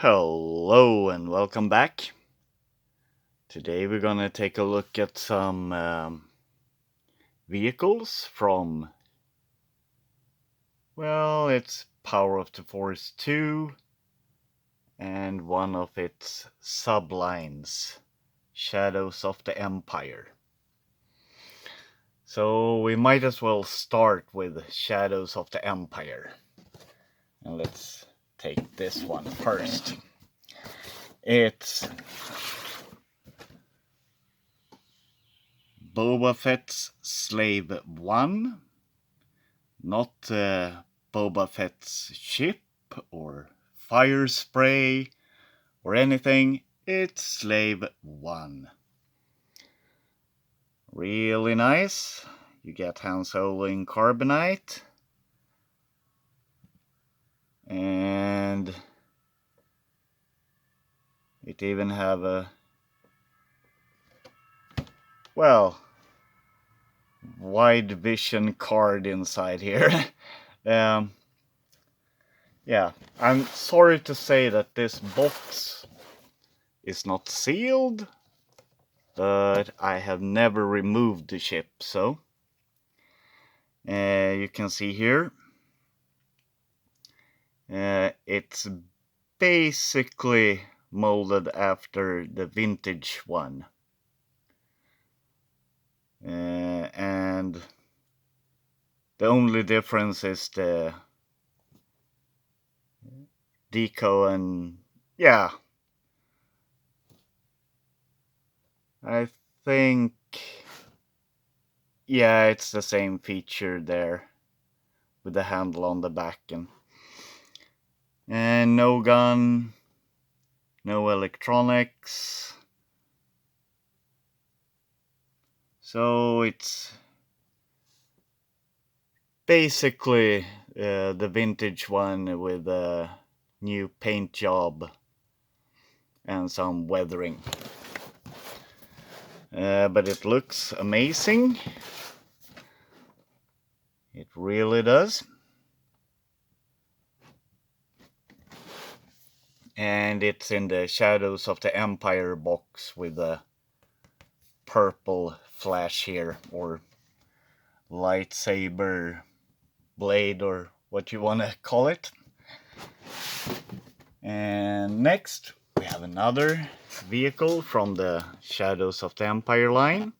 Hello and welcome back. Today we're gonna take a look at some vehicles from, well, it's Power of the Force 2 and one of its sublines, Shadows of the Empire. So we might as well start with Shadows of the Empire. And let's take this one first. It's Boba Fett's Slave 1, not Boba Fett's ship or fire spray or anything. It's Slave 1. Really nice. You get Han Solo in carbonite. And it even have a, well, wide vision card inside here. Yeah, I'm sorry to say that this box is not sealed, but I have never removed the ship, so you can see here it's basically molded after the vintage one, and the only difference is the deco, and yeah, I think, yeah, it's the same feature there with the handle on the back, and no gun, no electronics. So it's basically the vintage one with a new paint job and some weathering. But it looks amazing. It really does. And it's in the Shadows of the Empire box with a purple flash here, or lightsaber blade, or what you want to call it. And next we have another vehicle from the Shadows of the Empire line.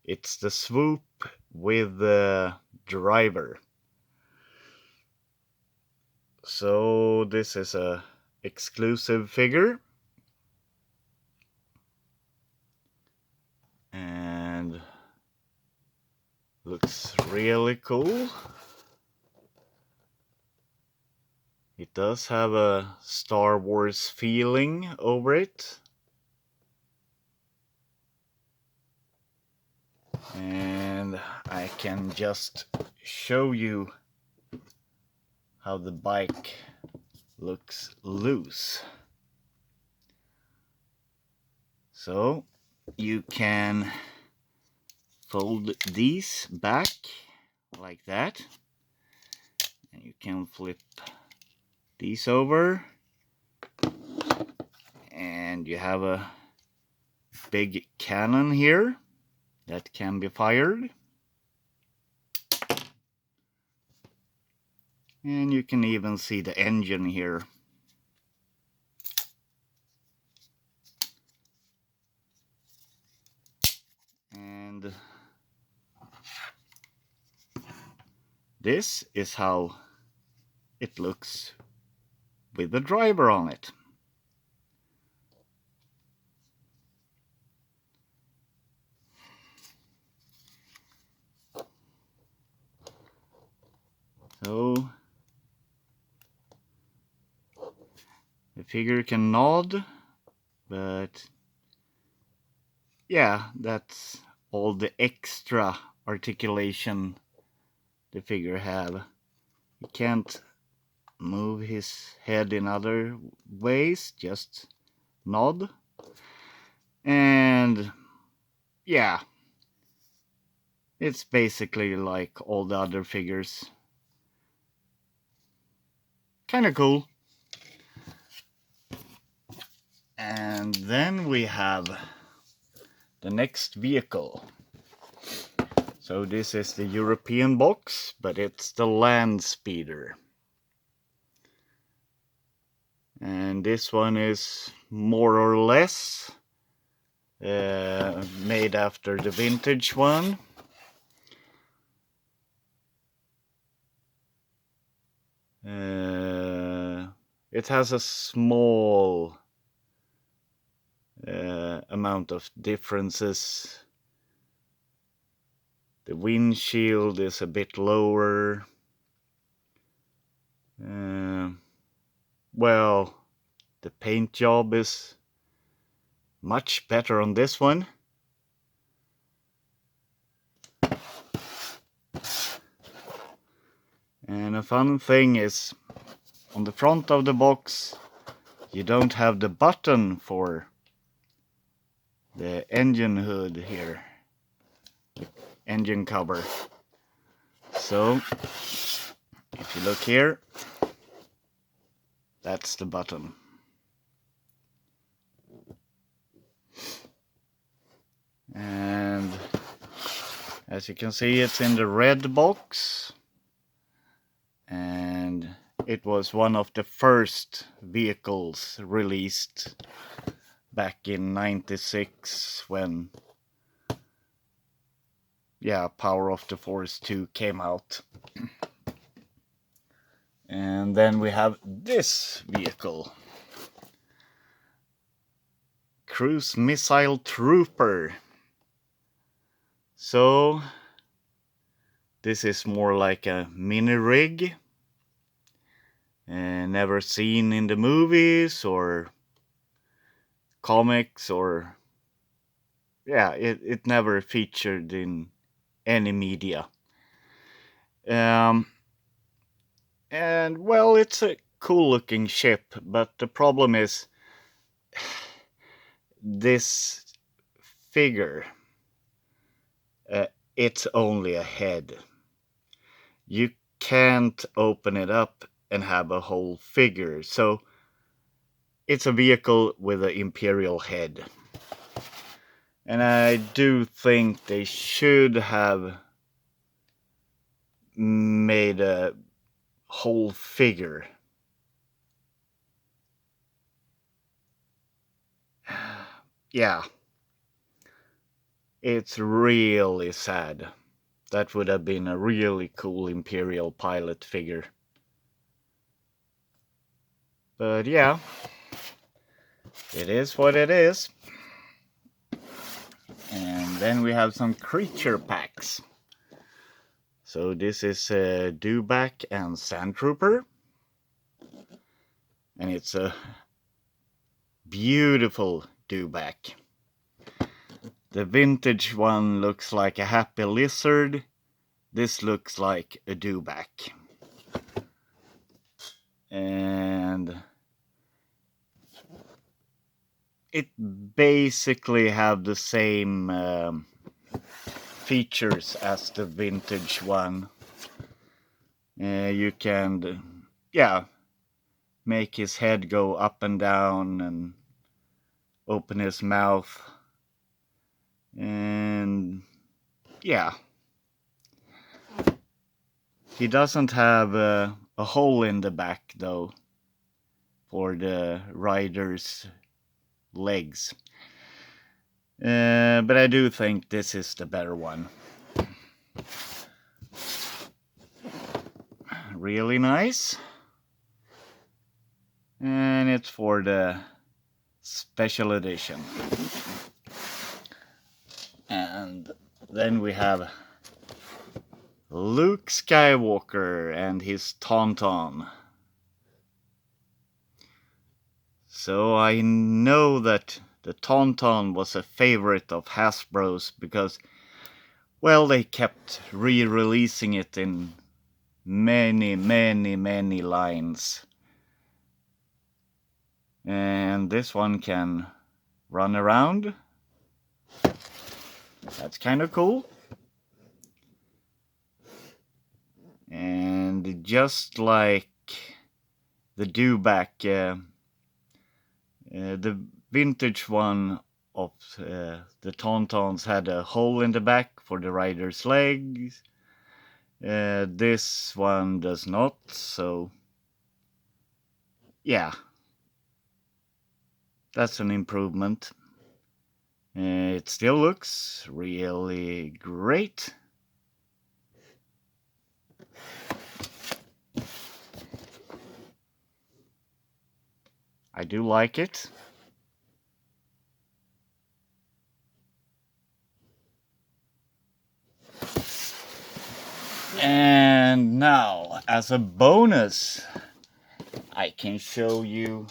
It's the Swoop with the driver. So this is a exclusive figure, and looks really cool. It does have a Star Wars feeling over it. And I can just show you how the bike looks loose. So you can fold these back like that, and you can flip these over, and you have a big cannon here that can be fired, and you can even see the engine here. And this is how it looks with the driver on it. So the figure can nod, but yeah, that's all the extra articulation the figure have. He can't move his head in other ways, just nod. And yeah, it's basically like all the other figures. Kind of cool. And then we have the next vehicle. So this is the European box, but it's the Land Speeder. And this one is more or less made after the vintage one. It has a small amount of differences. The windshield is a bit lower. Well, the paint job is much better on this one. And a fun thing is, on the front of the box, you don't have the button for the engine hood here, the engine cover. So, if you look here, that's the button. And as you can see, it's in the red box. And it was one of the first vehicles released back in '96 when Power of the Force 2 came out. And then we have this vehicle, Cruise Missile Trooper. So this is more like a mini rig, never seen in the movies or comics, or it never featured in any media. And well, it's a cool looking ship, but the problem is this figure, it's only a head. You can't open it up and have a whole figure, so it's a vehicle with an Imperial head. And I do think they should have made a whole figure. Yeah. It's really sad. That would have been a really cool Imperial pilot figure. But yeah, it is what it is. And then we have some creature packs. So this is a Dewback and Sandtrooper. And it's a beautiful Dewback. The vintage one looks like a happy lizard. This looks like a Dewback. And it basically have the same features as the vintage one. You can, make his head go up and down and open his mouth. And he doesn't have a hole in the back though for the rider's legs. But I do think this is the better one. Really nice. And it's for the special edition. And then we have Luke Skywalker and his Tauntaun. So I know that the Tauntaun was a favorite of Hasbro's because, well, they kept re-releasing it in many lines. And this one can run around. That's kind of cool. And just like the Dewback, the vintage one of the Tauntauns had a hole in the back for the rider's legs. This one does not, so yeah, that's an improvement. It still looks really great. I do like it. And now, as a bonus, I can show you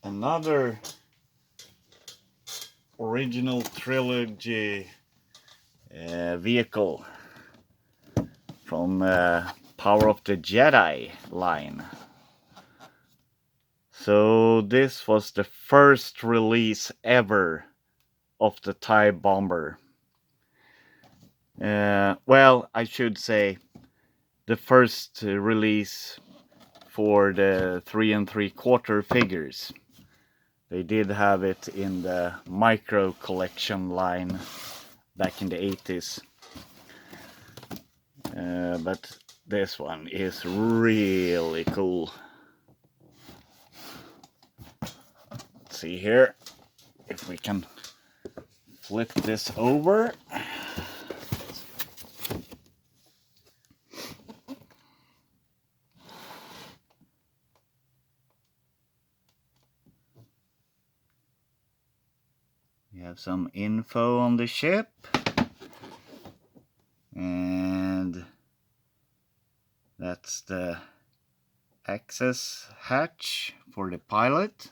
another original trilogy vehicle from Power of the Jedi line. So this was the first release ever of the TIE Bomber. Well, I should say the first release for the 3 3/4 figures. They did have it in the micro collection line back in the 80s. But this one is really cool. Let's see here if we can flip this over. We have some info on the ship. And that's the access hatch for the pilot.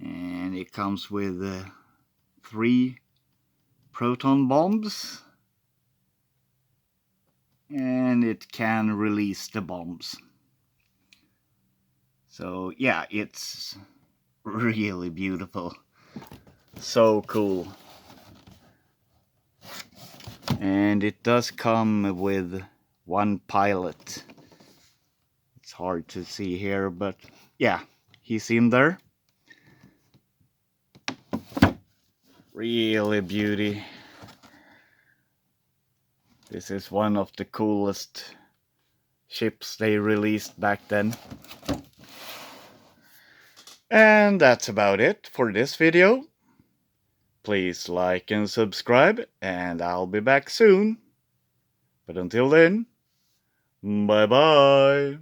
And it comes with 3 proton bombs. And it can release the bombs. So yeah, it's really beautiful. So cool. And it does come with 1 pilot. It's hard to see here, but yeah, he's in there. Really beauty. This is one of the coolest ships they released back then. And that's about it for this video. Please like and subscribe, and I'll be back soon. But until then, bye bye.